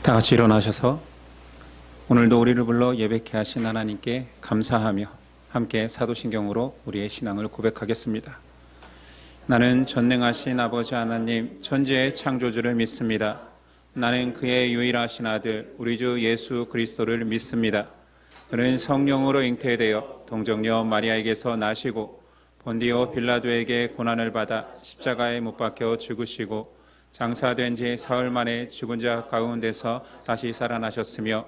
다 같이 일어나셔서 오늘도 우리를 불러 예배케 하신 하나님께 감사하며 함께 사도신경으로 우리의 신앙을 고백하겠습니다. 나는 전능하신 아버지 하나님 천지의 창조주를 믿습니다. 나는 그의 유일하신 아들 우리 주 예수 그리스도를 믿습니다. 그는 성령으로 잉태되어 동정녀 마리아에게서 나시고 본디오 빌라도에게 고난을 받아 십자가에 못 박혀 죽으시고 장사된 지 사흘 만에 죽은 자 가운데서 다시 살아나셨으며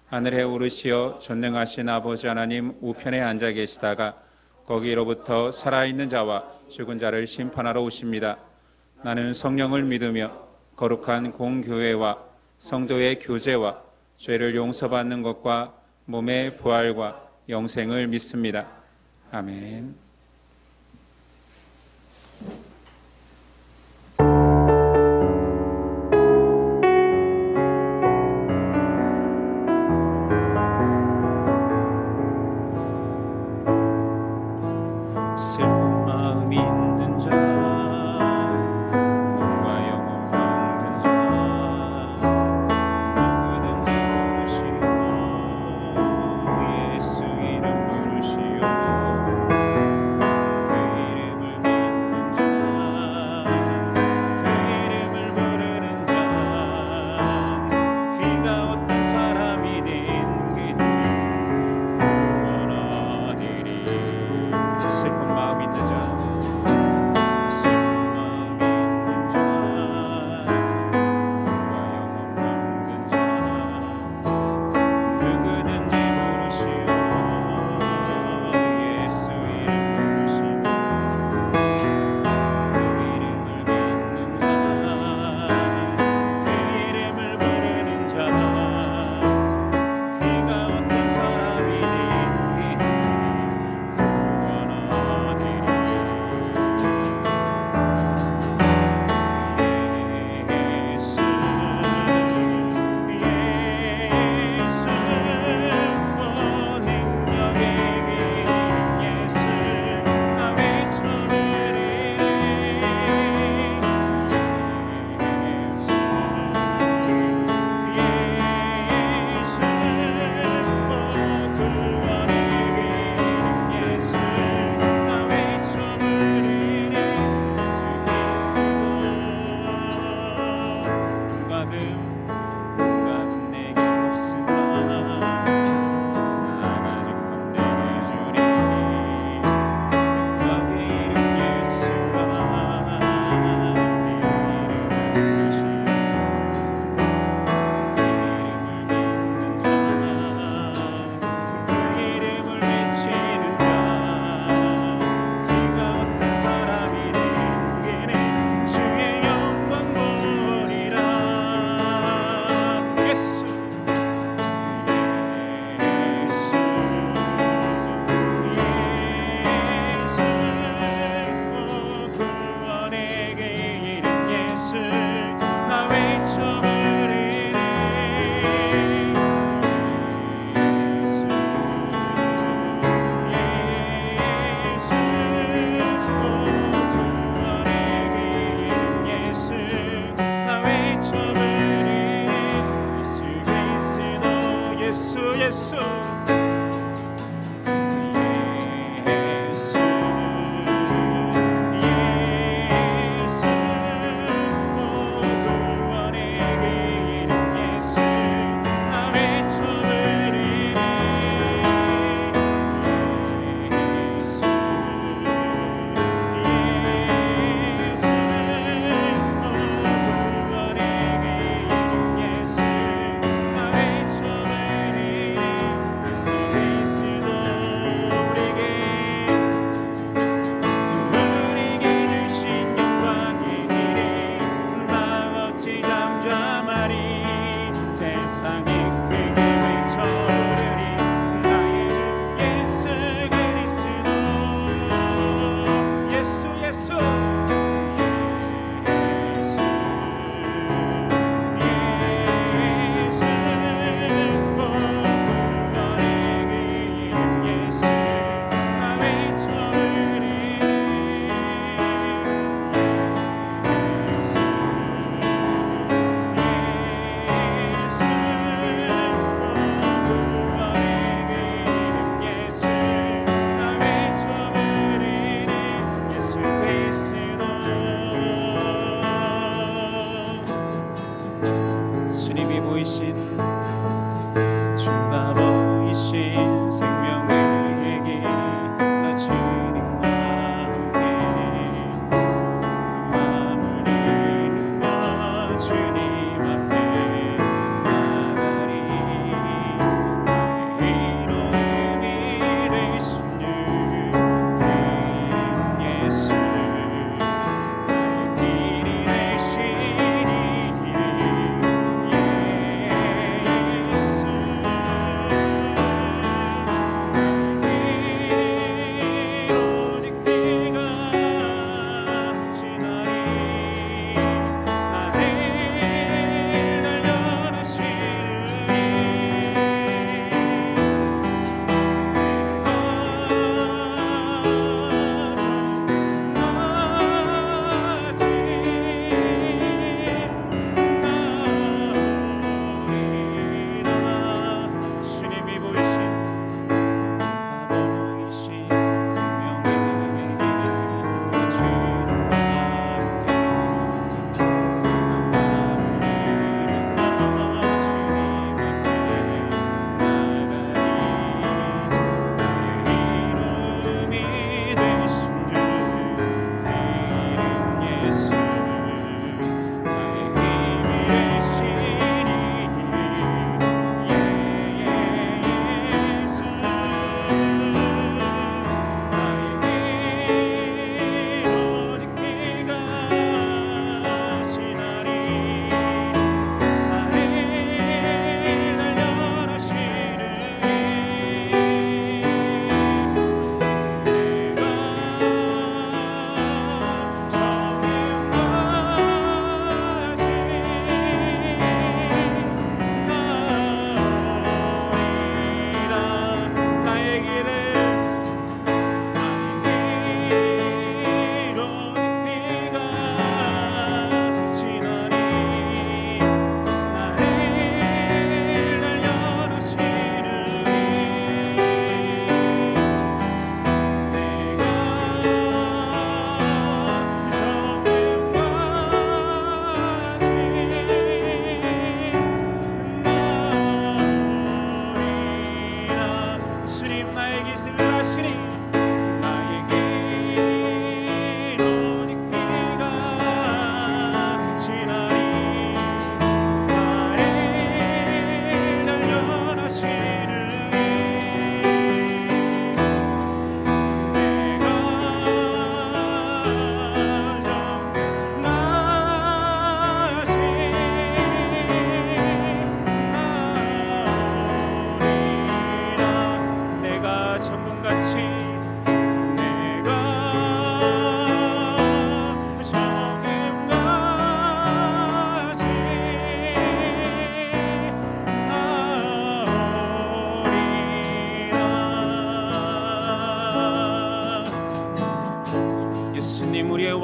하늘에 오르시어 전능하신 아버지 하나님 우편에 앉아 계시다가 거기로부터 살아있는 자와 죽은 자를 심판하러 오십니다. 나는 성령을 믿으며 거룩한 공교회와 성도의 교제와 죄를 용서받는 것과 몸의 부활과 영생을 믿습니다. 아멘. 슬픈 마음 있는 자 몸과 영혼 병든 자 누구든지 부르시오 예수 이름 부르시오 그 이름을 믿는 자 그 이름을 부르는 자 그가 어떤 사람이든 그들 구원하리리. 슬픈 마음 있는 자 슬픈 마음 있는 자 누가 영혼 병든 자 누구든지 부르시오 예수 이름 부르시오 그 이름을 믿는 자 그 이름을 부르는 자 그가 어떤 사람이든 그들 구원하리리. 예수 예수 능력의 길 예수 나 외쳐드리리. 예수 예수 구원의 길 예수 나 외쳐드리리. 예수 누가든 내게 없으나 나 가진 건 내게 주리. 능력의 이름 예수라 그 이름을 부르시오 그 이름을 믿는 자 그 이름을 외치는 자 그가 어떤 사람이든 그는 주의 영광 보리라. 보이신 주가 보이신 생명의 얘기 나 주님과 함께 마음을 들이며 주님 앞에 나가리 이름이 되신 그 예수 길이 되시니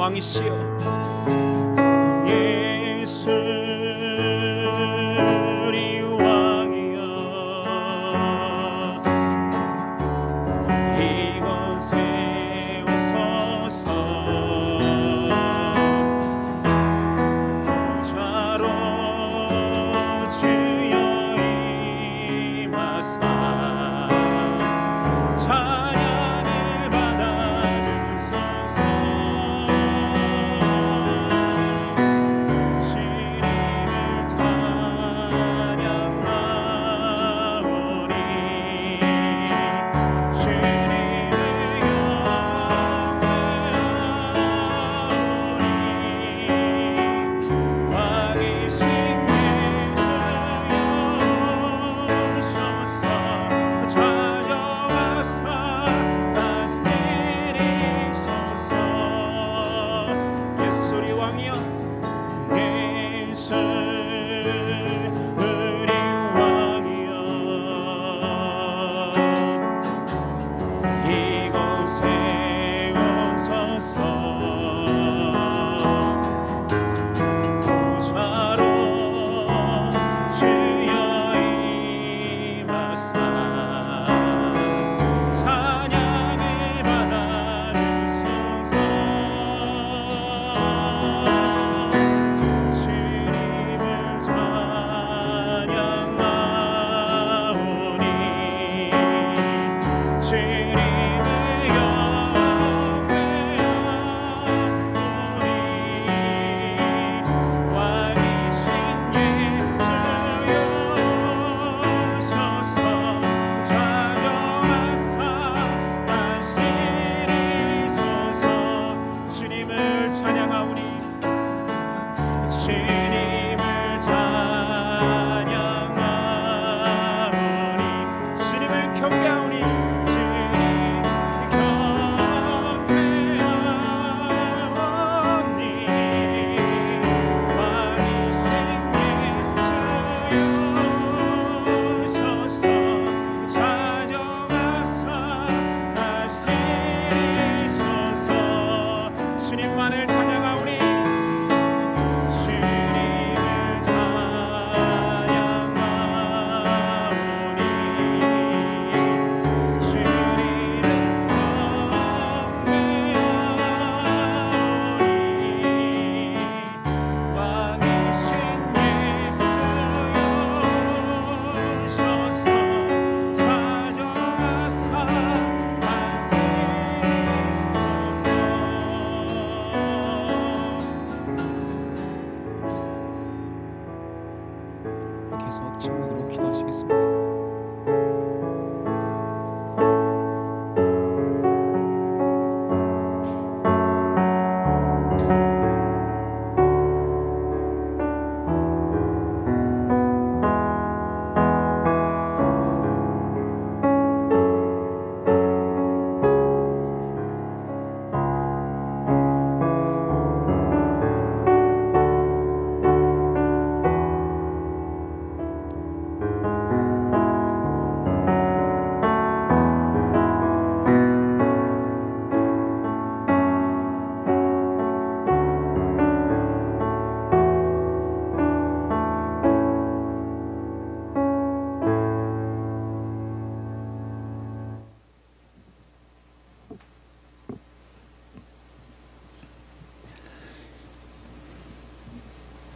왕이시여 예수 우리 왕이여 이곳에 오소서 보좌로 주여 임하사 찬양을 받아주소서 계속 침묵으로 기도하시겠습니다.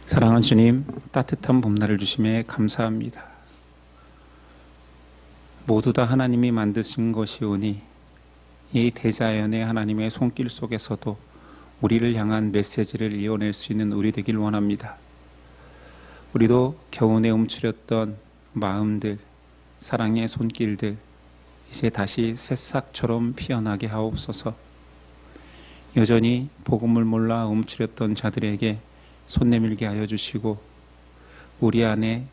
사랑하는 주님, 따뜻한 봄날을 주심에 감사합니다. 모두 다 하나님이 만드신 것이오니 이 대자연의 하나님의 손길 속에서도 우리를 향한 메시지를 이어낼 수 있는 우리 되길 원합니다. 우리도 겨우내 움츠렸던 마음들, 사랑의 손길들 이제 다시 새싹처럼 피어나게 하옵소서. 여전히 복음을 몰라 움츠렸던 자들에게 손 내밀게 하여 주시고 우리 안에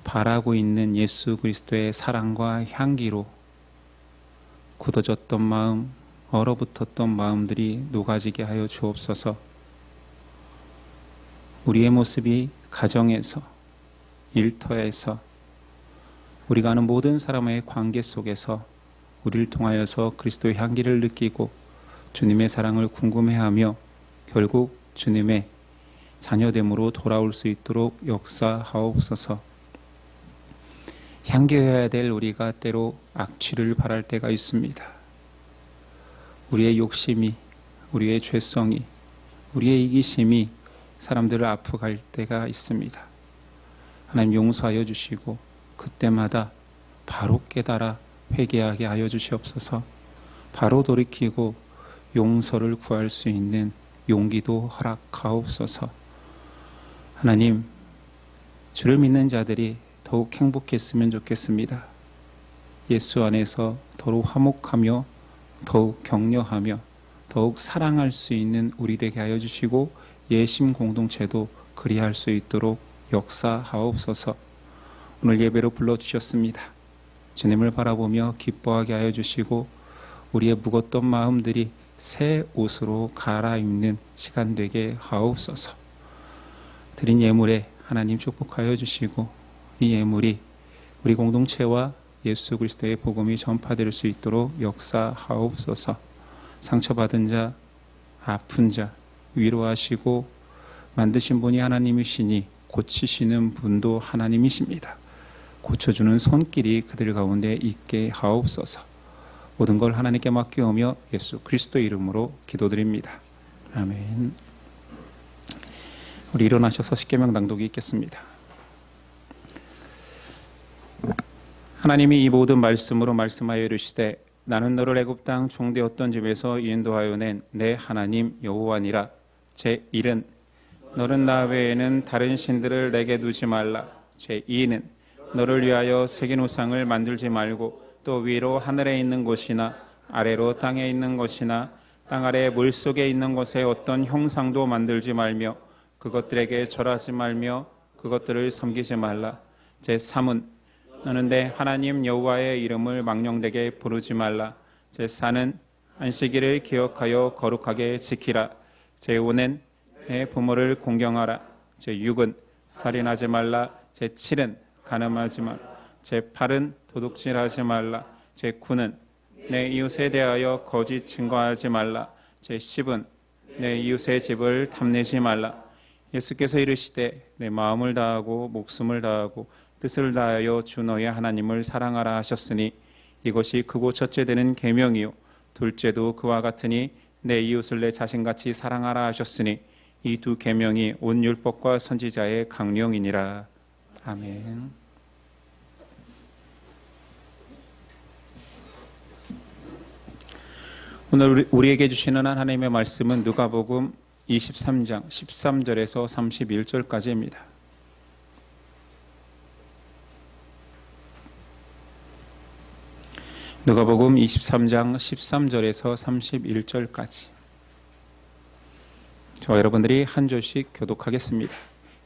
바라고 있는 예수 그리스도의 사랑과 향기로 굳어졌던 마음, 얼어붙었던 마음들이 녹아지게 하여 주옵소서. 우리의 모습이 가정에서, 일터에서, 우리가 아는 모든 사람의 관계 속에서 우리를 통하여서 그리스도의 향기를 느끼고 주님의 사랑을 궁금해하며 결국 주님의 자녀됨으로 돌아올 수 있도록 역사하옵소서. 향기해야 될 우리가 때로 악취를 발할 때가 있습니다. 우리의 욕심이, 우리의 죄성이, 우리의 이기심이 사람들을 아프갈 때가 있습니다. 하나님 용서하여 주시고 그때마다 바로 깨달아 회개하게 하여 주시옵소서. 바로 돌이키고 용서를 구할 수 있는 용기도 허락하옵소서. 하나님, 주를 믿는 자들이 더욱 행복했으면 좋겠습니다. 예수 안에서 더욱 화목하며 더욱 격려하며 더욱 사랑할 수 있는 우리 되게 하여 주시고 예심 공동체도 그리할 수 있도록 역사하옵소서. 오늘 예배로 불러주셨습니다. 주님을 바라보며 기뻐하게 하여 주시고 우리의 무겁던 마음들이 새 옷으로 갈아입는 시간 되게 하옵소서. 드린 예물에 하나님 축복하여 주시고 이 예물이 우리 공동체와 예수 그리스도의 복음이 전파될 수 있도록 역사하옵소서. 상처받은 자, 아픈 자 위로하시고 만드신 분이 하나님이시니 고치시는 분도 하나님이십니다. 고쳐주는 손길이 그들 가운데 있게 하옵소서. 모든 걸 하나님께 맡기오며 예수 그리스도 이름으로 기도드립니다. 아멘. 우리 일어나셔서 십계명 낭독이 있겠습니다. 하나님이 이 모든 말씀으로 말씀하여 이르시되 나는 너를 애굽 땅 종되었던 집에서 인도하여 낸 내 하나님 여호와니라. 제1은 너는 나 외에는 다른 신들을 내게 두지 말라. 제2는 너를 위하여 새긴 우상을 만들지 말고 또 위로 하늘에 있는 곳이나 아래로 땅에 있는 것이나 땅 아래 물속에 있는 것에 어떤 형상도 만들지 말며 그것들에게 절하지 말며 그것들을 섬기지 말라. 제3은 너는 내 하나님 여호와의 이름을 망령되게 부르지 말라. 제4는 안식일을 기억하여 거룩하게 지키라. 제5는 내 부모를 공경하라. 제6은 살인하지 말라. 제7은 간음하지 말라. 제8은 도둑질하지 말라. 제9는 내 이웃에 대하여 거짓 증거하지 말라. 제10은 내 이웃의 집을 탐내지 말라. 예수께서 이르시되 내 마음을 다하고 목숨을 다하고 뜻을 다하여 주 너의 하나님을 사랑하라 하셨으니 이것이 크고 첫째 되는 계명이요 둘째도 그와 같으니 내 이웃을 내 자신같이 사랑하라 하셨으니 이 두 계명이 온 율법과 선지자의 강령이니라. 아멘. 오늘 우리에게 주시는 하나님의 말씀은 누가복음 23장 13절에서 31절까지입니다. 누가복음 23장 13절에서 31절까지 저와 여러분들이 한 절씩 교독하겠습니다.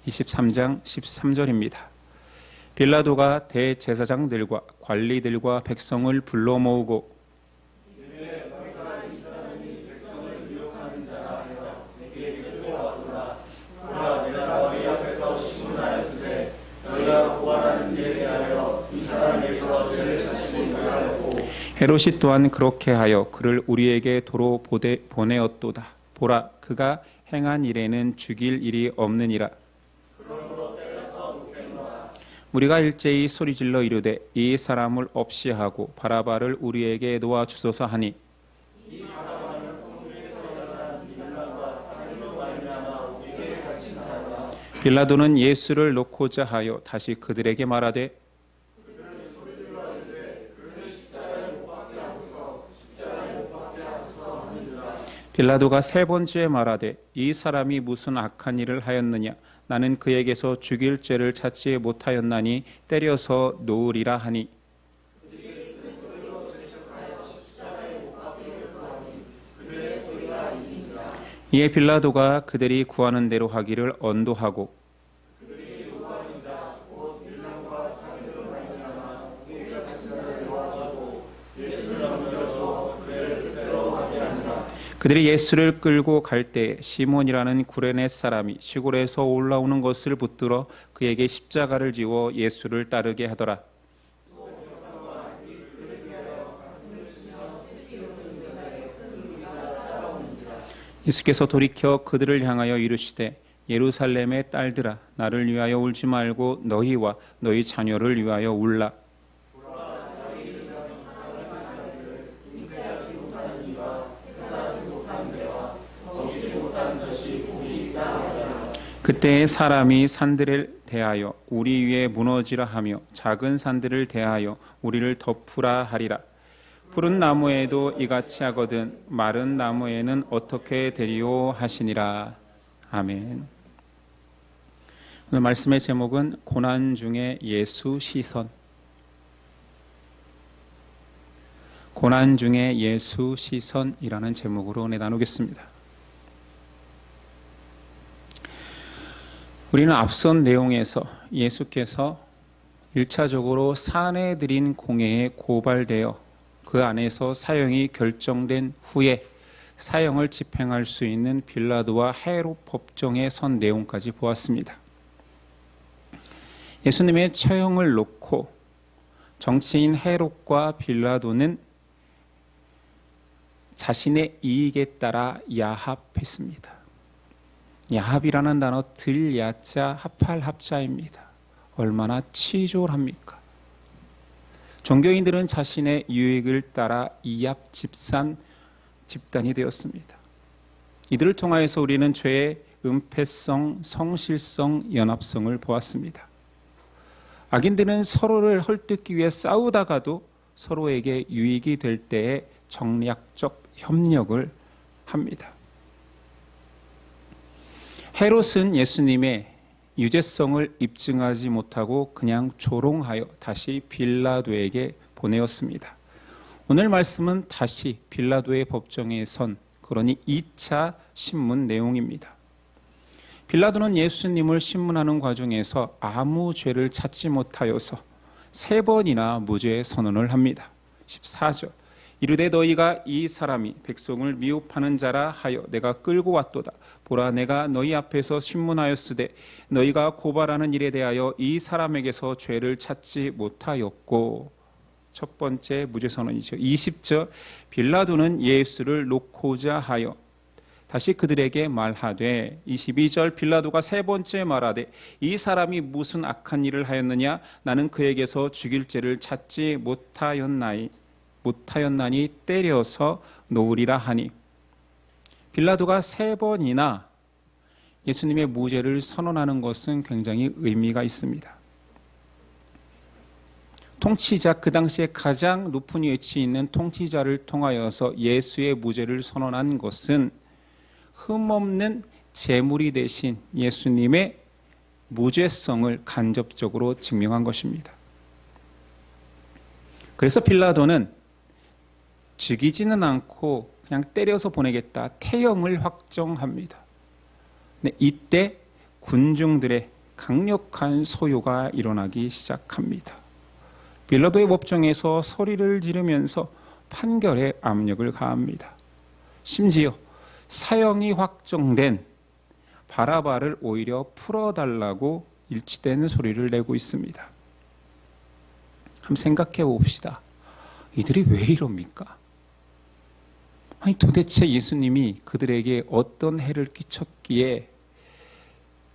23장 13절입니다. 빌라도가 대제사장들과 관리들과 백성을 불러 모으고 헤롯이 또한 그렇게 하여 그를 우리에게 도로 보내었도다. 보라, 그가 행한 일에는 죽일 일이 없느니라. 우리가 일제히 소리질러 이르되 이 사람을 없이 하고 바라바를 우리에게 놓아 주소서 하니 빌라도는 예수를 놓고자 하여 다시 그들에게 말하되 빌라도가 세 번째 말하되 이 사람이 무슨 악한 일을 하였느냐 나는 그에게서 죽일 죄를 찾지 못하였나니 때려서 놓으리라 하니 이에 빌라도가 그들이 구하는 대로 하기를 언도하고 그들이 예수를 끌고 갈 때 시몬이라는 구레네 사람이 시골에서 올라오는 것을 붙들어 그에게 십자가를 지워 예수를 따르게 하더라. 예수께서 돌이켜 그들을 향하여 이르시되 예루살렘의 딸들아 나를 위하여 울지 말고 너희와 너희 자녀를 위하여 울라. 그때의 사람이 산들을 대하여 우리 위에 무너지라 하며 작은 산들을 대하여 우리를 덮으라 하리라. 푸른 나무에도 이같이 하거든 마른 나무에는 어떻게 되리요 하시니라. 아멘. 오늘 말씀의 제목은 고난 중에 예수 시선. 고난 중에 예수 시선이라는 제목으로 나누겠습니다. 우리는 앞선 내용에서 예수께서 1차적으로 산에 드린 공회에 고발되어 그 안에서 사형이 결정된 후에 사형을 집행할 수 있는 빌라도와 헤롯 법정에 선 내용까지 보았습니다. 예수님의 처형을 놓고 정치인 헤롯과 빌라도는 자신의 이익에 따라 야합했습니다. 야합이라는 단어 들야자 합할 합자입니다. 얼마나 치졸합니까? 종교인들은 자신의 유익을 따라 이합 집단이 되었습니다. 이들을 통하여서 우리는 죄의 은폐성, 성실성, 연합성을 보았습니다. 악인들은 서로를 헐뜯기 위해 싸우다가도 서로에게 유익이 될 때에 정략적 협력을 합니다. 헤롯은 예수님의 유죄성을 입증하지 못하고 그냥 조롱하여 다시 빌라도에게 보내었습니다. 오늘 말씀은 다시 빌라도의 법정에 선, 그러니 2차 신문 내용입니다. 빌라도는 예수님을 신문하는 과정에서 아무 죄를 찾지 못하여서 3번이나 무죄 선언을 합니다. 14절 이르되 너희가 이 사람이 백성을 미혹하는 자라 하여 내가 끌고 왔도다. 보라 내가 너희 앞에서 신문하였으되 너희가 고발하는 일에 대하여 이 사람에게서 죄를 찾지 못하였고. 첫 번째 무죄 선언이죠. 20절 빌라도는 예수를 놓고자 하여 다시 그들에게 말하되 22절 빌라도가 세 번째 말하되 이 사람이 무슨 악한 일을 하였느냐 나는 그에게서 죽일 죄를 찾지 못하였나니 때려서 놓으리라 하니. 빌라도가 3번이나 예수님의 무죄를 선언하는 것은 굉장히 의미가 있습니다. 통치자, 그 당시에 가장 높은 위치에 있는 통치자를 통하여서 예수의 무죄를 선언한 것은 흠없는 제물이 되신 예수님의 무죄성을 간접적으로 증명한 것입니다. 그래서 빌라도는 죽이지는 않고 그냥 때려서 보내겠다, 태형을 확정합니다. 네, 이때 군중들의 강력한 소요가 일어나기 시작합니다. 빌라도의 법정에서 소리를 지르면서 판결에 압력을 가합니다. 심지어 사형이 확정된 바라바를 오히려 풀어달라고 일치되는 소리를 내고 있습니다. 한번 생각해 봅시다. 이들이 왜 이럽니까? 아니 도대체 예수님이 그들에게 어떤 해를 끼쳤기에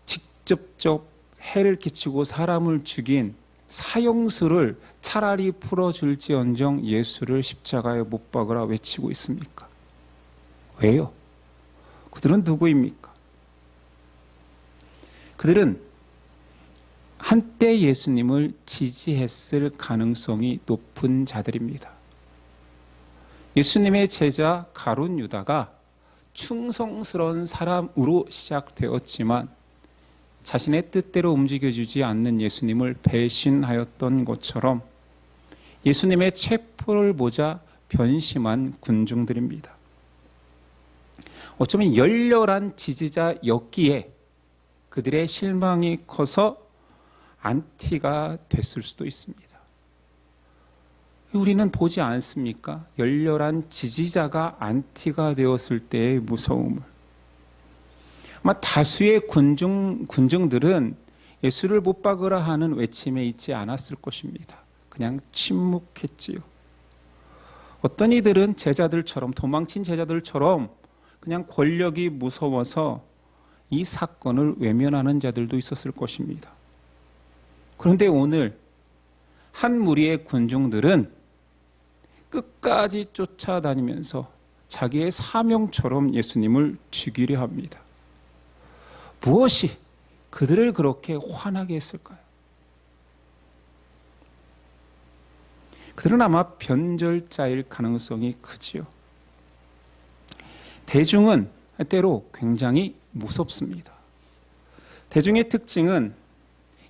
직접적 해를 끼치고 사람을 죽인 사형수를 차라리 풀어줄지언정 예수를 십자가에 못 박으라 외치고 있습니까? 왜요? 그들은 누구입니까? 그들은 한때 예수님을 지지했을 가능성이 높은 자들입니다. 예수님의 제자 가룟 유다가 충성스러운 사람으로 시작되었지만 자신의 뜻대로 움직여주지 않는 예수님을 배신하였던 것처럼 예수님의 체포를 보자 변심한 군중들입니다. 어쩌면 열렬한 지지자였기에 그들의 실망이 커서 안티가 됐을 수도 있습니다. 우리는 보지 않습니까? 열렬한 지지자가 안티가 되었을 때의 무서움을. 아마 다수의 군중들은 예수를 못 박으라 하는 외침에 있지 않았을 것입니다. 그냥 침묵했지요. 어떤 이들은 제자들처럼, 도망친 제자들처럼 그냥 권력이 무서워서 이 사건을 외면하는 자들도 있었을 것입니다. 그런데 오늘 한 무리의 군중들은 끝까지 쫓아다니면서 자기의 사명처럼 예수님을 죽이려 합니다. 무엇이 그들을 그렇게 화나게 했을까요? 그들은 아마 변절자일 가능성이 크지요. 대중은 때로 굉장히 무섭습니다. 대중의 특징은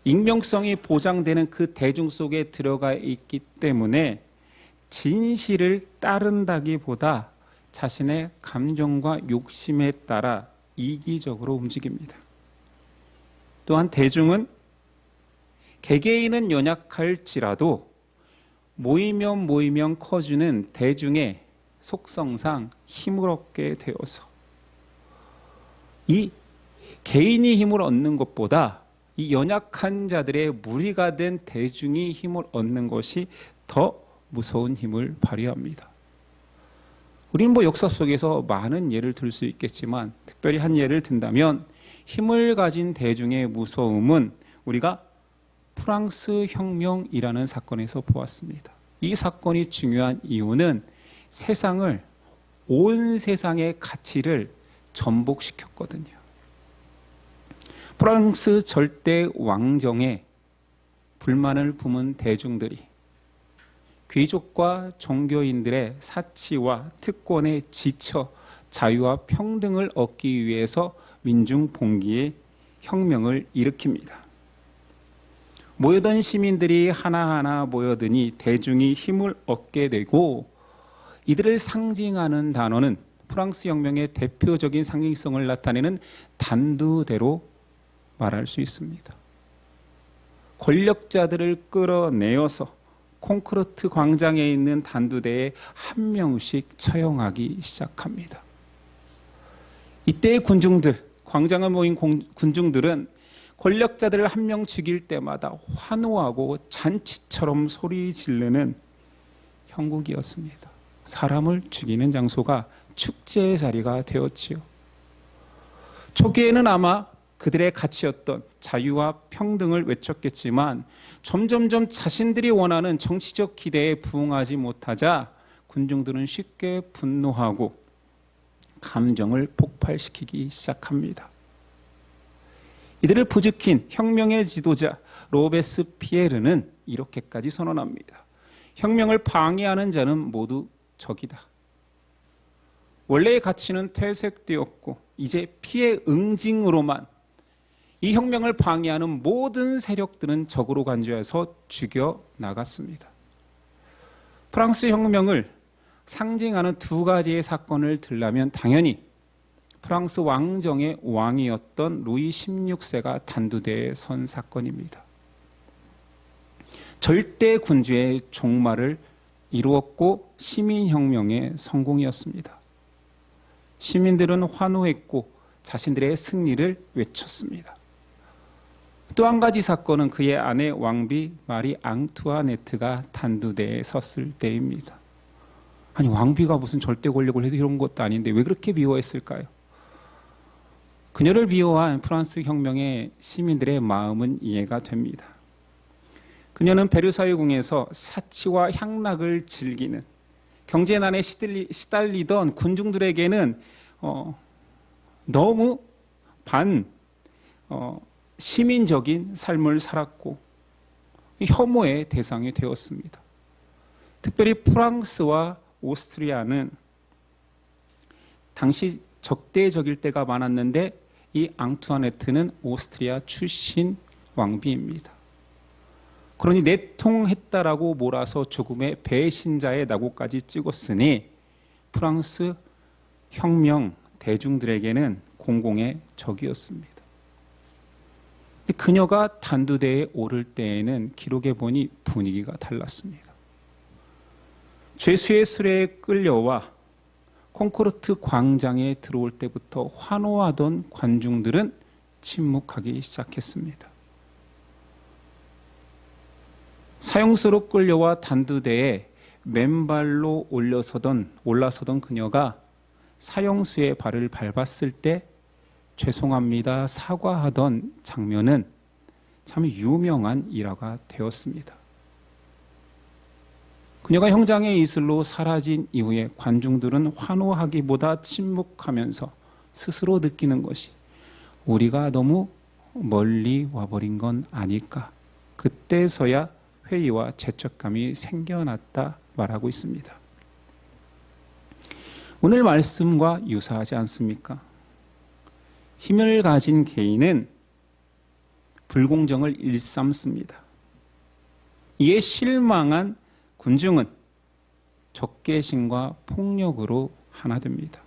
익명성이 보장되는 그 대중 속에 들어가 있기 때문에 진실을 따른다기보다 자신의 감정과 욕심에 따라 이기적으로 움직입니다. 또한 대중은 개개인은 연약할지라도 모이면 커지는 대중의 속성상 힘을 얻게 되어서 이 개인이 힘을 얻는 것보다 이 연약한 자들의 무리가 된 대중이 힘을 얻는 것이 더 무서운 힘을 발휘합니다. 우리는 역사 속에서 많은 예를 들 수 있겠지만 특별히 한 예를 든다면 힘을 가진 대중의 무서움은 우리가 프랑스 혁명이라는 사건에서 보았습니다. 이 사건이 중요한 이유는 온 세상의 가치를 전복시켰거든요. 프랑스 절대 왕정에 불만을 품은 대중들이 귀족과 종교인들의 사치와 특권에 지쳐 자유와 평등을 얻기 위해서 민중 봉기의 혁명을 일으킵니다. 모여든 시민들이 하나하나 모여드니 대중이 힘을 얻게 되고 이들을 상징하는 단어는 프랑스 혁명의 대표적인 상징성을 나타내는 단두대로 말할 수 있습니다. 권력자들을 끌어내어서 콩크루트 광장에 있는 단두대에 한 명씩 처형하기 시작합니다. 이때의 군중들, 광장에 모인 군중들은 권력자들을 한 명 죽일 때마다 환호하고 잔치처럼 소리 지르는 형국이었습니다. 사람을 죽이는 장소가 축제의 자리가 되었지요. 초기에는 아마 그들의 가치였던 자유와 평등을 외쳤겠지만 점점점 자신들이 원하는 정치적 기대에 부응하지 못하자 군중들은 쉽게 분노하고 감정을 폭발시키기 시작합니다. 이들을 부추긴 혁명의 지도자 로베스피에르는 이렇게까지 선언합니다. 혁명을 방해하는 자는 모두 적이다. 원래의 가치는 퇴색되었고 이제 피해 응징으로만 이 혁명을 방해하는 모든 세력들은 적으로 간주해서 죽여 나갔습니다. 프랑스 혁명을 상징하는 두 가지의 사건을 들라면 당연히 프랑스 왕정의 왕이었던 루이 16세가 단두대에 선 사건입니다. 절대 군주의 종말을 이루었고 시민혁명의 성공이었습니다. 시민들은 환호했고 자신들의 승리를 외쳤습니다. 또 한 가지 사건은 그의 아내 왕비 마리 앙투아네트가 단두대에 섰을 때입니다. 아니, 왕비가 무슨 절대 권력을 해서 이런 것도 아닌데 왜 그렇게 미워했을까요? 그녀를 미워한 프랑스 혁명의 시민들의 마음은 이해가 됩니다. 그녀는 베르사유 궁에서 사치와 향락을 즐기는 경제난에 시달리던 군중들에게는 너무 시민적인 삶을 살았고 혐오의 대상이 되었습니다. 특별히 프랑스와 오스트리아는 당시 적대적일 때가 많았는데 이 앙투아네트는 오스트리아 출신 왕비입니다. 그러니 내통했다라고 몰아서 죽음의 배신자의 낙오까지 찍었으니 프랑스 혁명 대중들에게는 공공의 적이었습니다. 그녀가 단두대에 오를 때에는 기록에 보니 분위기가 달랐습니다. 죄수의 수레에 끌려와 콩코르트 광장에 들어올 때부터 환호하던 관중들은 침묵하기 시작했습니다. 사형수로 끌려와 단두대에 맨발로 올라서던 그녀가 사형수의 발을 밟았을 때 죄송합니다, 사과하던 장면은 참 유명한 일화가 되었습니다. 그녀가 형장의 이슬로 사라진 이후에 관중들은 환호하기보다 침묵하면서 스스로 느끼는 것이 우리가 너무 멀리 와버린 건 아닐까. 그때서야 회의와 죄책감이 생겨났다 말하고 있습니다. 오늘 말씀과 유사하지 않습니까? 힘을 가진 개인은 불공정을 일삼습니다. 이에 실망한 군중은 적개심과 폭력으로 하나 됩니다.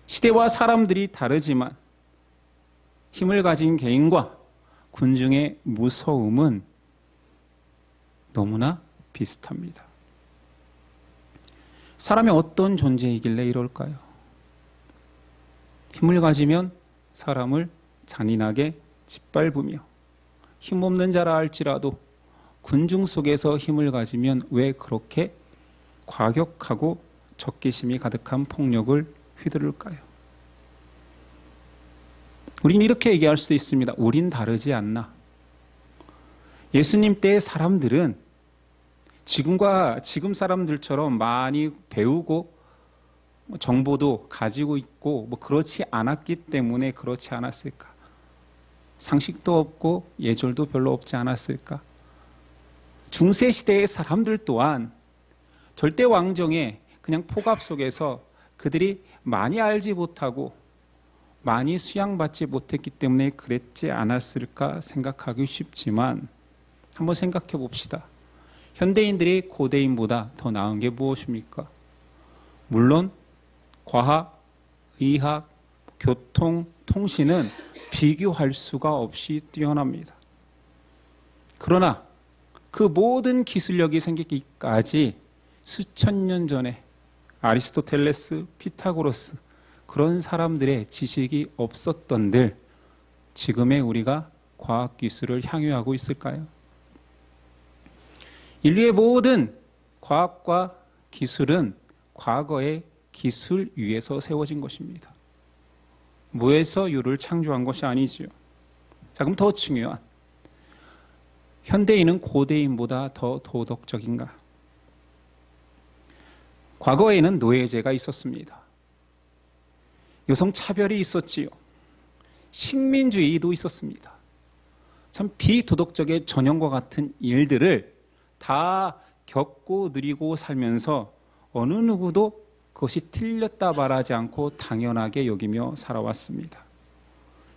시대와 사람들이 다르지만 힘을 가진 개인과 군중의 무서움은 너무나 비슷합니다. 사람이 어떤 존재이길래 이럴까요? 힘을 가지면 사람을 잔인하게 짓밟으며 힘없는 자라 할지라도 군중 속에서 힘을 가지면 왜 그렇게 과격하고 적개심이 가득한 폭력을 휘두를까요? 우린 이렇게 얘기할 수 있습니다. 우린 다르지 않나. 예수님 때의 사람들은 지금 사람들처럼 많이 배우고 정보도 가지고 있고 그렇지 않았기 때문에 그렇지 않았을까? 상식도 없고 예절도 별로 없지 않았을까? 중세 시대의 사람들 또한 절대 왕정의 그냥 폭압 속에서 그들이 많이 알지 못하고 많이 수양받지 못했기 때문에 그랬지 않았을까 생각하기 쉽지만 한번 생각해 봅시다. 현대인들이 고대인보다 더 나은 게 무엇입니까? 물론 과학, 의학, 교통, 통신은 비교할 수가 없이 뛰어납니다. 그러나 그 모든 기술력이 생기기까지 수천 년 전에 아리스토텔레스, 피타고라스 그런 사람들의 지식이 없었던들 지금의 우리가 과학기술을 향유하고 있을까요? 인류의 모든 과학과 기술은 과거의 기술 위에서 세워진 것입니다. 무에서 유를 창조한 것이 아니지요. 자, 그럼 더 중요한 현대인은 고대인보다 더 도덕적인가? 과거에는 노예제가 있었습니다. 여성 차별이 있었지요. 식민주의도 있었습니다. 참 비도덕적의 전형과 같은 일들을 다 겪고 누리고 살면서 어느 누구도 그것이 틀렸다 말하지 않고 당연하게 여기며 살아왔습니다.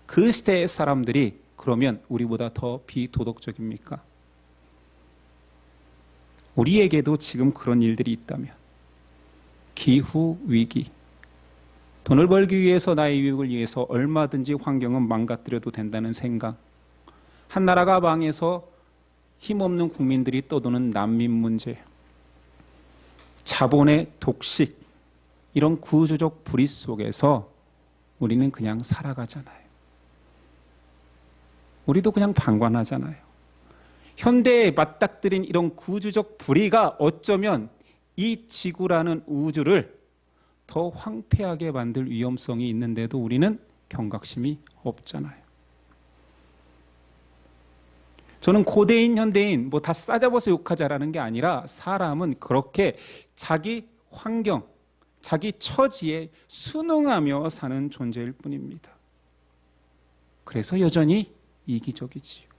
그 시대의 사람들이 그러면 우리보다 더 비도덕적입니까? 우리에게도 지금 그런 일들이 있다면 기후 위기, 돈을 벌기 위해서 나의 유익을 위해서 얼마든지 환경은 망가뜨려도 된다는 생각, 한 나라가 망해서 힘없는 국민들이 떠도는 난민 문제, 자본의 독식, 이런 구조적 불의 속에서 우리는 그냥 살아가잖아요. 우리도 그냥 방관하잖아요. 현대에 맞닥뜨린 이런 구조적 불의가 어쩌면 이 지구라는 우주를 더 황폐하게 만들 위험성이 있는데도 우리는 경각심이 없잖아요. 저는 고대인, 현대인 뭐 다 싸잡아서 욕하자라는 게 아니라 사람은 그렇게 자기 환경, 자기 처지에 순응하며 사는 존재일 뿐입니다. 그래서 여전히 이기적이지요.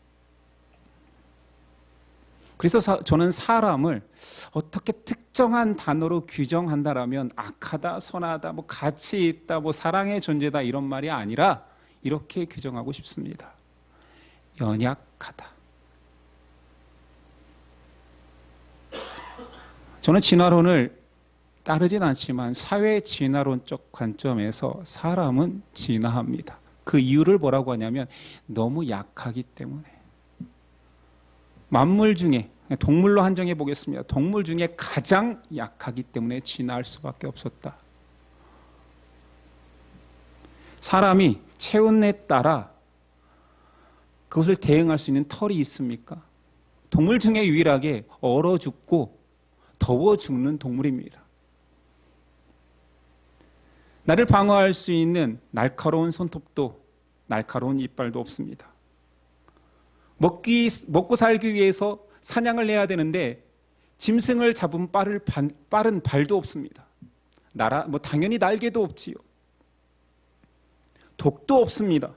그래서 저는 사람을 어떻게 특정한 단어로 규정한다라면 악하다, 선하다, 뭐 가치 있다, 뭐 사랑의 존재다 이런 말이 아니라 이렇게 규정하고 싶습니다. 연약하다. 저는 진화론을 따르진 않지만 사회 진화론적 관점에서 사람은 진화합니다. 그 이유를 뭐라고 하냐면 너무 약하기 때문에. 만물 중에, 동물로 한정해 보겠습니다. 동물 중에 가장 약하기 때문에 진화할 수밖에 없었다. 사람이 체온에 따라 그것을 대응할 수 있는 털이 있습니까? 동물 중에 유일하게 얼어 죽고 더워 죽는 동물입니다. 나를 방어할 수 있는 날카로운 손톱도 날카로운 이빨도 없습니다. 먹고 살기 위해서 사냥을 해야 되는데 짐승을 잡은 빠른 발도 없습니다. 당연히 날개도 없지요. 독도 없습니다.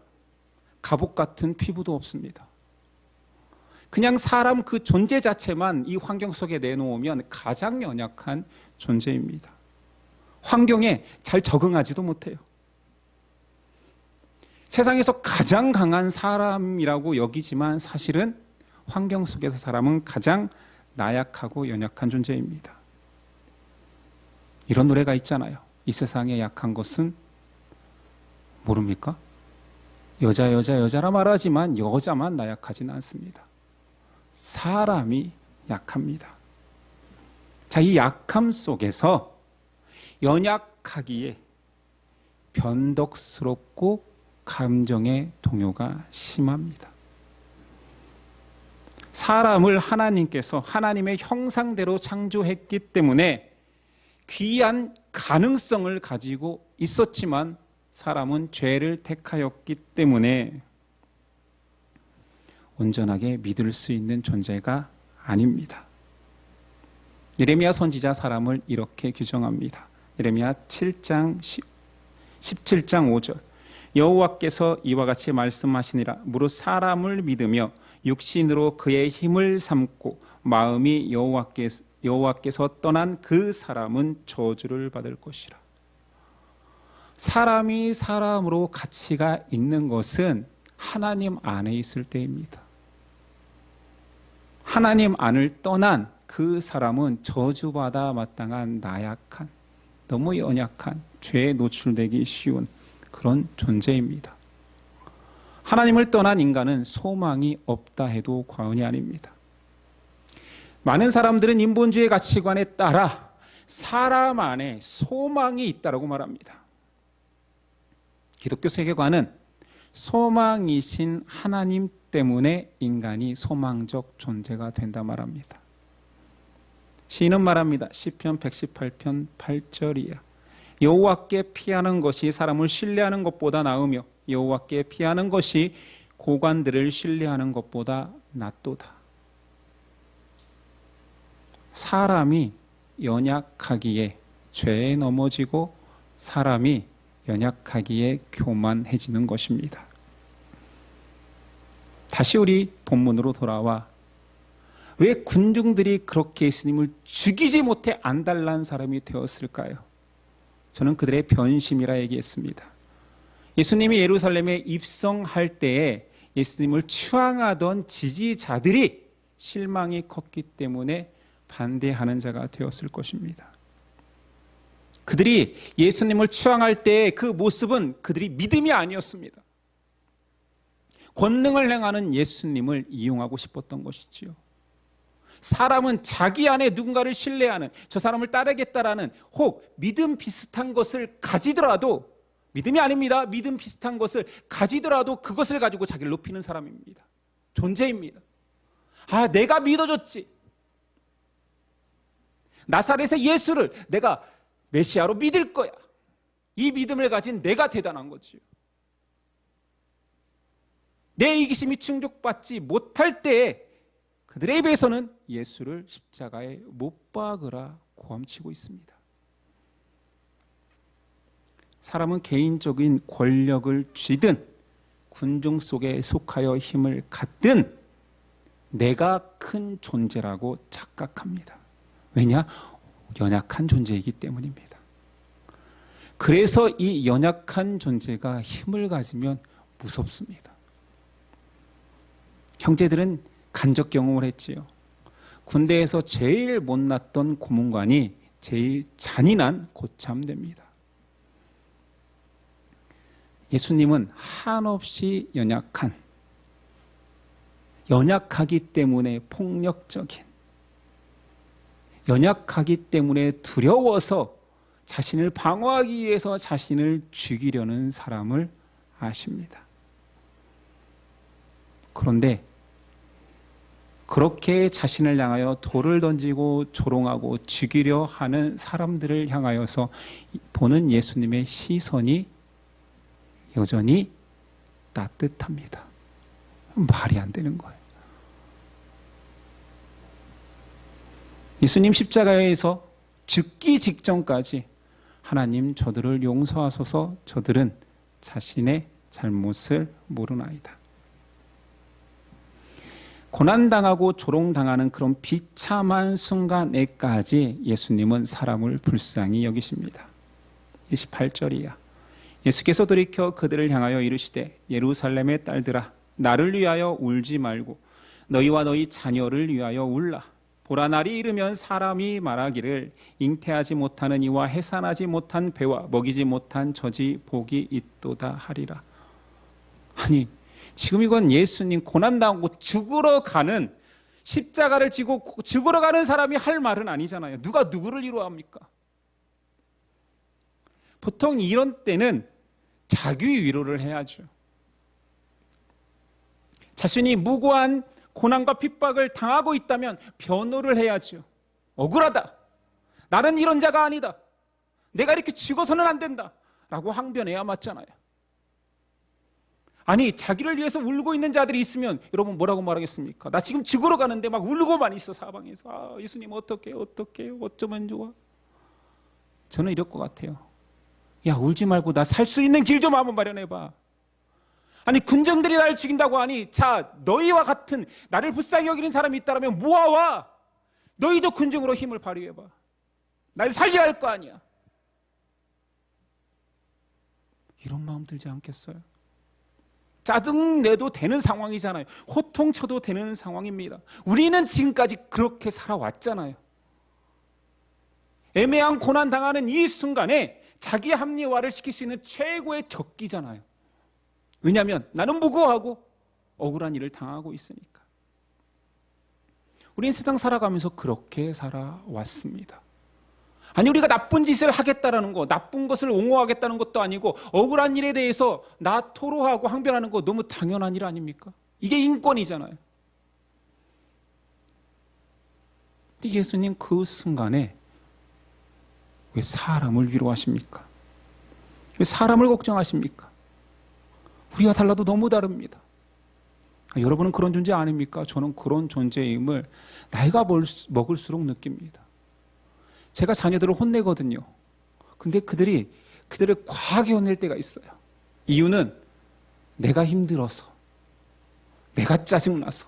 갑옷 같은 피부도 없습니다. 그냥 사람 그 존재 자체만 이 환경 속에 내놓으면 가장 연약한 존재입니다. 환경에 잘 적응하지도 못해요. 세상에서 가장 강한 사람이라고 여기지만 사실은 환경 속에서 사람은 가장 나약하고 연약한 존재입니다. 이런 노래가 있잖아요. 이 세상에 약한 것은 모릅니까? 여자라 말하지만 여자만 나약하지는 않습니다. 사람이 약합니다. 자, 이 약함 속에서 연약하기에 변덕스럽고 감정의 동요가 심합니다. 사람을 하나님께서 하나님의 형상대로 창조했기 때문에 귀한 가능성을 가지고 있었지만 사람은 죄를 택하였기 때문에 온전하게 믿을 수 있는 존재가 아닙니다. 예레미야 선지자 사람을 이렇게 규정합니다. 예레미야 7장 17장 5절 여호와께서 이와 같이 말씀하시니라 무릇 사람을 믿으며 육신으로 그의 힘을 삼고 마음이 여호와께서 떠난 그 사람은 저주를 받을 것이라. 사람이 사람으로 가치가 있는 것은 하나님 안에 있을 때입니다. 하나님 안을 떠난 그 사람은 저주받아 마땅한 나약한, 너무 연약한, 죄에 노출되기 쉬운 그런 존재입니다. 하나님을 떠난 인간은 소망이 없다 해도 과언이 아닙니다. 많은 사람들은 인본주의 가치관에 따라 사람 안에 소망이 있다고 말합니다. 기독교 세계관은 소망이신 하나님 때문에 인간이 소망적 존재가 된다 말합니다. 시인은 말합니다. 시편 118편 8절이야. 여호와께 피하는 것이 사람을 신뢰하는 것보다 나으며 여호와께 피하는 것이 고관들을 신뢰하는 것보다 낫도다. 사람이 연약하기에 죄에 넘어지고 사람이 연약하기에 교만해지는 것입니다. 다시 우리 본문으로 돌아와 왜 군중들이 그렇게 예수님을 죽이지 못해 안달난 사람이 되었을까요? 저는 그들의 변심이라 얘기했습니다. 예수님이 예루살렘에 입성할 때에 예수님을 추앙하던 지지자들이 실망이 컸기 때문에 반대하는 자가 되었을 것입니다. 그들이 예수님을 추앙할 때 그 모습은 그들이 믿음이 아니었습니다. 권능을 행하는 예수님을 이용하고 싶었던 것이지요. 사람은 자기 안에 누군가를 신뢰하는, 저 사람을 따르겠다라는 혹 믿음 비슷한 것을 가지더라도, 믿음이 아닙니다. 믿음 비슷한 것을 가지더라도 그것을 가지고 자기를 높이는 사람입니다. 존재입니다. 아, 내가 믿어줬지. 나사렛의 예수를 내가 메시아로 믿을 거야. 이 믿음을 가진 내가 대단한 거지요. 내 이기심이 충족받지 못할 때에 그들의 입에서는 예수를 십자가에 못 박으라 고함치고 있습니다. 사람은 개인적인 권력을 쥐든 군중 속에 속하여 힘을 갖든 내가 큰 존재라고 착각합니다. 왜냐? 연약한 존재이기 때문입니다. 그래서 이 연약한 존재가 힘을 가지면 무섭습니다. 형제들은 간접 경험을 했지요. 군대에서 제일 못났던 고문관이 제일 잔인한 고참됩니다. 예수님은 한없이 연약하기 때문에 폭력적인, 연약하기 때문에 두려워서 자신을 방어하기 위해서 자신을 죽이려는 사람을 아십니다. 그런데 그렇게 자신을 향하여 돌을 던지고 조롱하고 죽이려 하는 사람들을 향하여서 보는 예수님의 시선이 여전히 따뜻합니다. 말이 안 되는 거예요. 예수님 십자가에서 죽기 직전까지 하나님 저들을 용서하소서, 저들은 자신의 잘못을 모르나이다. 고난당하고 조롱당하는 그런 비참한 순간에까지 예수님은 사람을 불쌍히 여기십니다. 28절이야. 예수께서 돌이켜 그들을 향하여 이르시되 예루살렘의 딸들아, 나를 위하여 울지 말고 너희와 너희 자녀를 위하여 울라. 보라, 날이 이르면 사람이 말하기를 잉태하지 못하는 이와 해산하지 못한 배와 먹이지 못한 젖이 복이 있도다 하리라. 아니, 지금 이건 예수님 고난당하고 죽으러 가는, 십자가를 지고 죽으러 가는 사람이 할 말은 아니잖아요. 누가 누구를 위로합니까? 보통 이런 때는 자기 위로를 해야죠. 자신이 무고한 고난과 핍박을 당하고 있다면 변호를 해야죠. 억울하다. 나는 이런 자가 아니다. 내가 이렇게 죽어서는 안 된다. 라고 항변해야 맞잖아요. 아니, 자기를 위해서 울고 있는 자들이 있으면 여러분 뭐라고 말하겠습니까? 나 지금 죽으러 가는데 막 울고만 있어, 사방에서. 아, 예수님 어떡해, 어쩌면 좋아. 저는 이럴 것 같아요. 야, 울지 말고 나 살 수 있는 길 좀 한번 마련해봐. 아니, 군정들이 나를 죽인다고 하니, 자, 너희와 같은 나를 불쌍히 여기는 사람이 있다면 모아와. 너희도 군정으로 힘을 발휘해봐. 날 살려야 할 거 아니야. 이런 마음 들지 않겠어요? 짜증내도 되는 상황이잖아요. 호통쳐도 되는 상황입니다. 우리는 지금까지 그렇게 살아왔잖아요. 애매한 고난 당하는 이 순간에 자기 합리화를 시킬 수 있는 최고의 적기잖아요. 왜냐하면 나는 무고하고 억울한 일을 당하고 있으니까. 우리는 세상 살아가면서 그렇게 살아왔습니다. 아니, 우리가 나쁜 짓을 하겠다라는 거, 나쁜 것을 옹호하겠다는 것도 아니고 억울한 일에 대해서 나 토로하고 항변하는 거 너무 당연한 일 아닙니까? 이게 인권이잖아요. 근데 예수님 그 순간에 왜 사람을 위로하십니까? 왜 사람을 걱정하십니까? 우리와 달라도 너무 다릅니다. 여러분은 그런 존재 아닙니까? 저는 그런 존재임을 나이가 먹을수록 느낍니다. 제가 자녀들을 혼내거든요. 근데 그들을 과하게 혼낼 때가 있어요. 이유는 내가 힘들어서, 내가 짜증나서,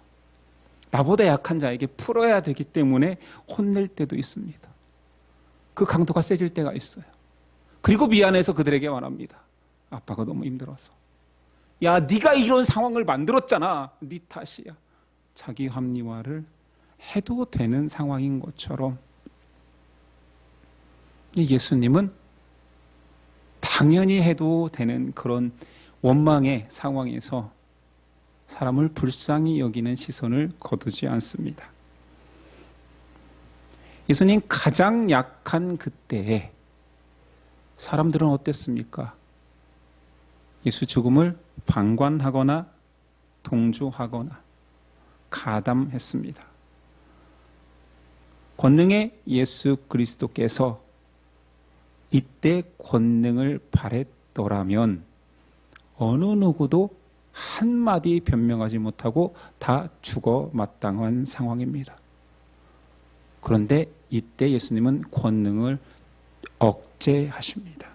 나보다 약한 자에게 풀어야 되기 때문에 혼낼 때도 있습니다. 그 강도가 세질 때가 있어요. 그리고 미안해서 그들에게 말합니다. 아빠가 너무 힘들어서. 야, 네가 이런 상황을 만들었잖아. 네 탓이야. 자기 합리화를 해도 되는 상황인 것처럼 예수님은 당연히 해도 되는 그런 원망의 상황에서 사람을 불쌍히 여기는 시선을 거두지 않습니다. 예수님 가장 약한 그때에 사람들은 어땠습니까? 예수 죽음을 방관하거나 동조하거나 가담했습니다. 권능의 예수 그리스도께서 이때 권능을 발했더라면 어느 누구도 한마디 변명하지 못하고 다 죽어 마땅한 상황입니다. 그런데 이때 예수님은 권능을 억제하십니다.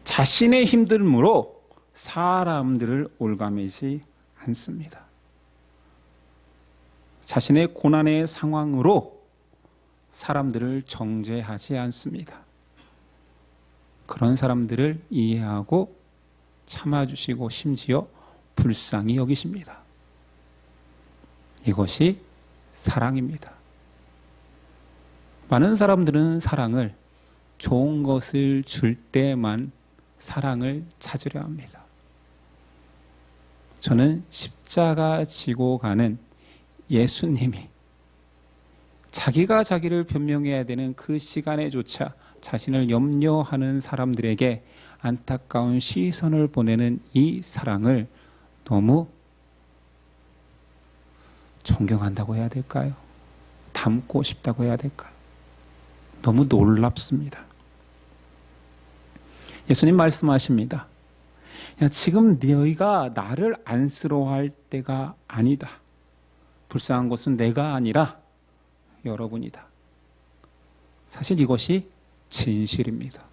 자신의 힘듦으로 사람들을 올가매지 않습니다. 자신의 고난의 상황으로 사람들을 정죄하지 않습니다. 그런 사람들을 이해하고 참아주시고 심지어 불쌍히 여기십니다. 이것이 사랑입니다. 많은 사람들은 사랑을 좋은 것을 줄 때만 사랑을 찾으려 합니다. 저는 십자가 지고 가는 예수님이 자기가 자기를 변명해야 되는 그 시간에조차 자신을 염려하는 사람들에게 안타까운 시선을 보내는 이 사랑을 너무 존경한다고 해야 될까요? 닮고 싶다고 해야 될까요? 너무 놀랍습니다. 예수님 말씀하십니다. 지금 너희가 나를 안쓰러워할 때가 아니다. 불쌍한 것은 내가 아니라 여러분이다. 사실 이것이 진실입니다.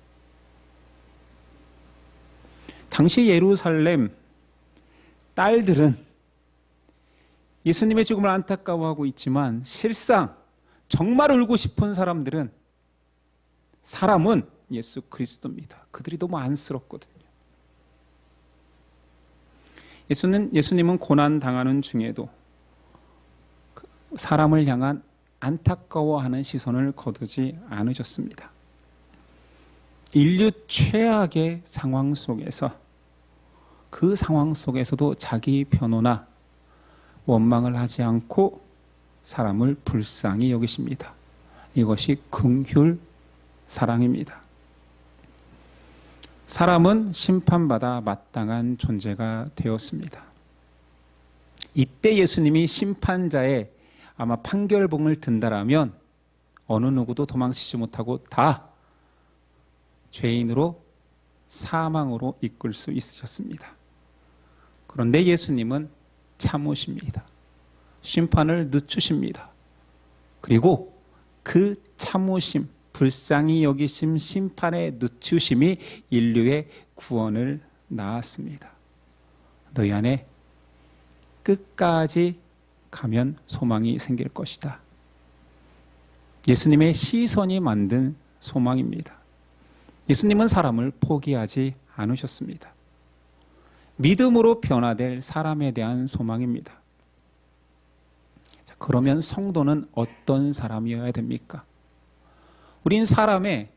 당시 예루살렘 딸들은 예수님의 죽음을 안타까워하고 있지만 실상 정말 울고 싶은 사람은 예수 그리스도입니다. 그들이 너무 안쓰럽거든요. 예수님은 고난 당하는 중에도 사람을 향한 안타까워하는 시선을 거두지 않으셨습니다. 인류 최악의 상황 속에서 그 상황 속에서도 자기 변호나 원망을 하지 않고 사람을 불쌍히 여기십니다. 이것이 긍휼 사랑입니다. 사람은 심판받아 마땅한 존재가 되었습니다. 이때 예수님이 심판자의 아마 판결봉을 든다라면 어느 누구도 도망치지 못하고 다 죄인으로 사망으로 이끌 수 있으셨습니다. 그런데 예수님은 참으십니다. 심판을 늦추십니다. 그리고 그 참으심, 불쌍히 여기심, 심판의 늦추심이 인류의 구원을 낳았습니다. 너희 안에 끝까지 가면 소망이 생길 것이다. 예수님의 시선이 만든 소망입니다. 예수님은 사람을 포기하지 않으셨습니다. 믿음으로 변화될 사람에 대한 소망입니다. 자, 그러면 성도는 어떤 사람이어야 됩니까? 우린 사람의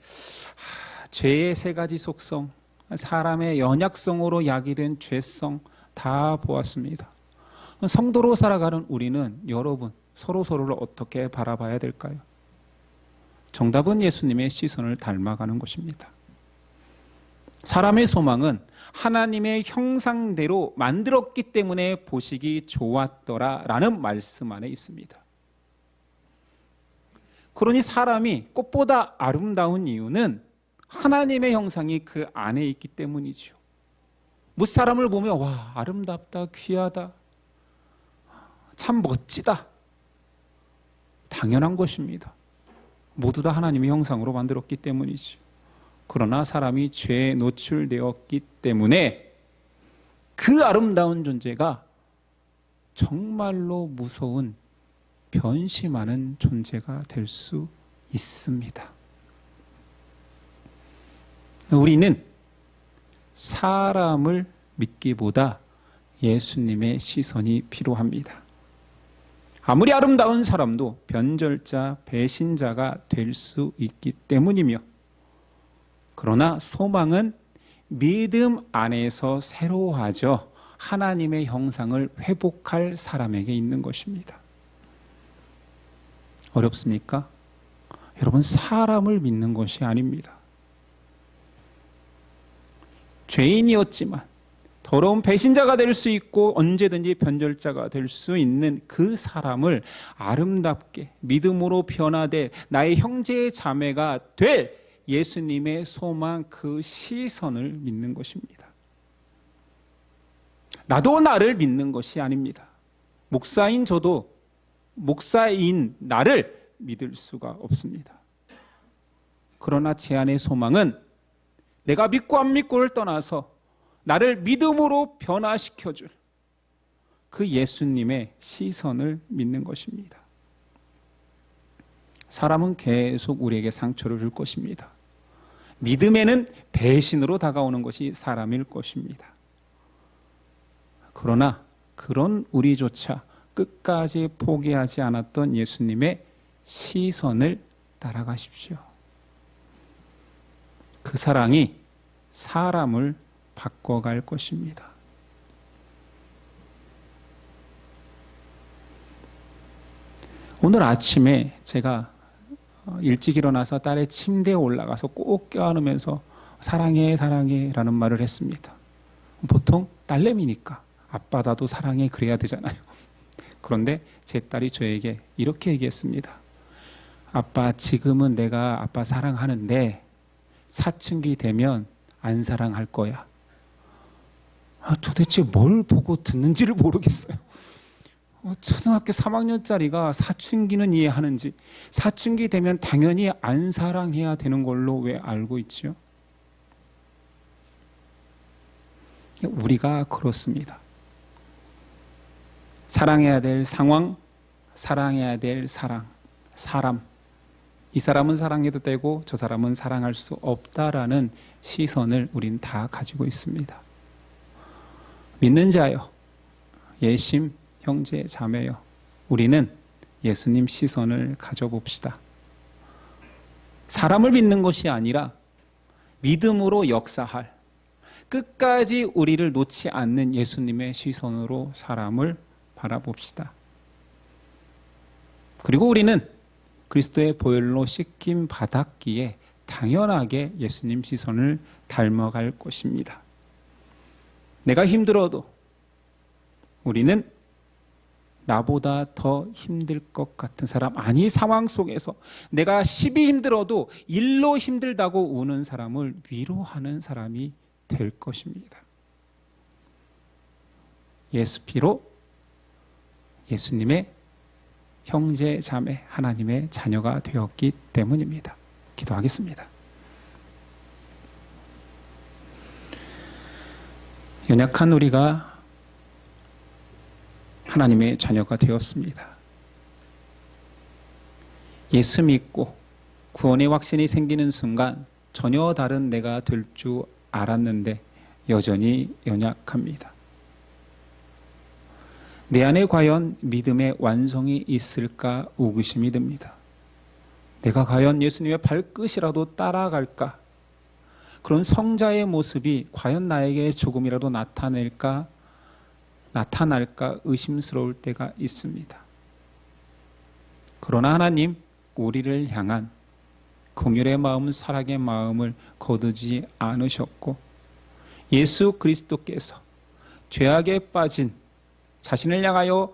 죄의 세 가지 속성, 사람의 연약성으로 야기된 죄성 다 보았습니다. 성도로 살아가는 우리는 여러분 서로서로를 어떻게 바라봐야 될까요? 정답은 예수님의 시선을 닮아가는 것입니다. 사람의 소망은 하나님의 형상대로 만들었기 때문에 보시기 좋았더라라는 말씀 안에 있습니다. 그러니 사람이 꽃보다 아름다운 이유는 하나님의 형상이 그 안에 있기 때문이죠. 무사람을 보면 와, 아름답다, 귀하다, 참 멋지다. 당연한 것입니다. 모두 다 하나님의 형상으로 만들었기 때문이죠. 그러나 사람이 죄에 노출되었기 때문에 그 아름다운 존재가 정말로 무서운 변심하는 존재가 될 수 있습니다. 우리는 사람을 믿기보다 예수님의 시선이 필요합니다. 아무리 아름다운 사람도 변절자, 배신자가 될 수 있기 때문이며 그러나 소망은 믿음 안에서 새로워져 하나님의 형상을 회복할 사람에게 있는 것입니다. 어렵습니까? 여러분, 사람을 믿는 것이 아닙니다. 죄인이었지만 더러운 배신자가 될 수 있고 언제든지 변절자가 될 수 있는 그 사람을 아름답게 믿음으로 변화돼 나의 형제 자매가 될 예수님의 소망, 그 시선을 믿는 것입니다. 나도 나를 믿는 것이 아닙니다. 목사인 저도 목사인 나를 믿을 수가 없습니다. 그러나 제 안의 소망은 내가 믿고 안 믿고를 떠나서 나를 믿음으로 변화시켜줄 그 예수님의 시선을 믿는 것입니다. 사람은 계속 우리에게 상처를 줄 것입니다. 믿음에는 배신으로 다가오는 것이 사람일 것입니다. 그러나 그런 우리조차 끝까지 포기하지 않았던 예수님의 시선을 따라가십시오. 그 사랑이 사람을 바꿔갈 것입니다. 오늘 아침에 제가 일찍 일어나서 딸의 침대에 올라가서 꼭 껴안으면서 사랑해 사랑해 라는 말을 했습니다. 보통 딸내미니까 아빠다도 사랑해 그래야 되잖아요. 그런데 제 딸이 저에게 이렇게 얘기했습니다. 아빠, 지금은 내가 아빠 사랑하는데 사춘기 되면 안 사랑할 거야. 도대체 뭘 보고 듣는지를 모르겠어요. 초등학교 3학년짜리가 사춘기는 이해하는지, 사춘기 되면 당연히 안 사랑해야 되는 걸로 왜 알고 있지요? 우리가 그렇습니다. 사랑해야 될 상황, 사랑해야 될 사람. 이 사람은 사랑해도 되고 저 사람은 사랑할 수 없다라는 시선을 우린 다 가지고 있습니다. 믿는 자여, 예심, 형제, 자매여, 우리는 예수님 시선을 가져봅시다. 사람을 믿는 것이 아니라 믿음으로 역사할, 끝까지 우리를 놓지 않는 예수님의 시선으로 사람을 바라봅시다. 그리고 우리는 그리스도의 보혈로 씻김 받았기에 당연하게 예수님 시선을 닮아갈 것입니다. 내가 힘들어도 우리는 나보다 더 힘들 것 같은 사람, 아니 상황 속에서 내가 10이 힘들어도 1로 힘들다고 우는 사람을 위로하는 사람이 될 것입니다. 예수 피로 예수님의 형제, 자매, 하나님의 자녀가 되었기 때문입니다. 기도하겠습니다. 연약한 우리가 하나님의 자녀가 되었습니다. 예수 믿고 구원의 확신이 생기는 순간 전혀 다른 내가 될 줄 알았는데 여전히 연약합니다. 내 안에 과연 믿음의 완성이 있을까 의구심이 듭니다. 내가 과연 예수님의 발끝이라도 따라갈까? 그런 성자의 모습이 과연 나에게 조금이라도 나타날까 의심스러울 때가 있습니다. 그러나 하나님, 우리를 향한 긍휼의 마음, 사랑의 마음을 거두지 않으셨고 예수 그리스도께서 죄악에 빠진 자신을 향하여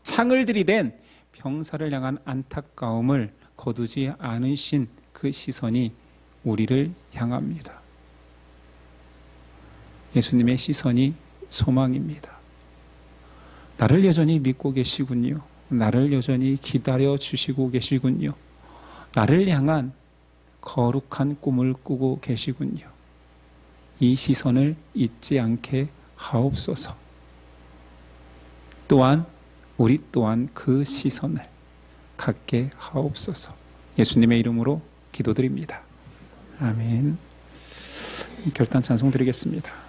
창을 들이댄 병사를 향한 안타까움을 거두지 않으신 그 시선이 우리를 향합니다. 예수님의 시선이 소망입니다. 나를 여전히 믿고 계시군요. 나를 여전히 기다려 주시고 계시군요. 나를 향한 거룩한 꿈을 꾸고 계시군요. 이 시선을 잊지 않게 하옵소서. 또한 우리 또한 그 시선을 갖게 하옵소서. 예수님의 이름으로 기도드립니다. 아멘. 결단 찬송 드리겠습니다.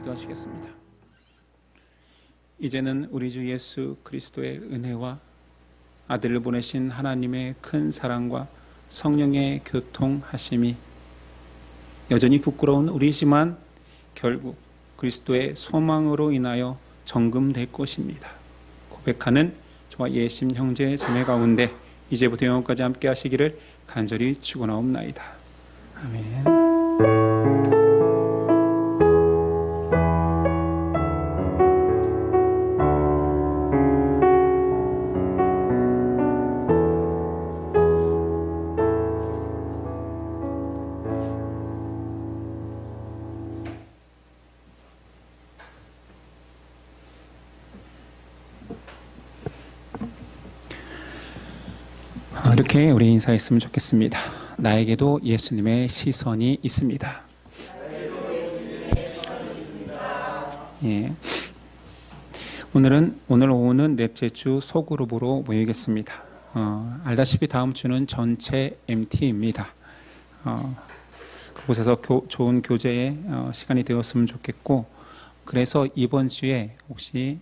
기도하시겠습니다. 이제는 우리 주 예수 그리스도의 은혜와 아들을 보내신 하나님의 큰 사랑과 성령의 교통하심이 여전히 부끄러운 우리지만 결국 그리스도의 소망으로 인하여 정금될 것입니다. 고백하는 저와 예심 형제의 자매 가운데 이제부터 영원까지 함께 하시기를 간절히 축원하옵나이다. 아멘. 이렇게 우리 인사했으면 좋겠습니다. 나에게도 예수님의 시선이 있습니다. 예. 오늘 오후는 넷째 주 소그룹으로 모이겠습니다. 알다시피 다음 주는 전체 MT입니다. 그곳에서 좋은 교제의 시간이 되었으면 좋겠고, 그래서 이번 주에 혹시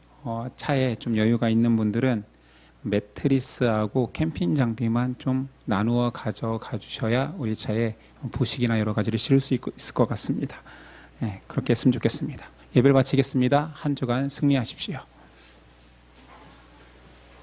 차에 좀 여유가 있는 분들은 매트리스하고 캠핑 장비만 좀 나누어 가져가 주셔야 우리 차에 부식이나 여러 가지를 실을 수 있을 것 같습니다. 네, 그렇게 했으면 좋겠습니다. 예배를 마치겠습니다. 한 주간 승리하십시오.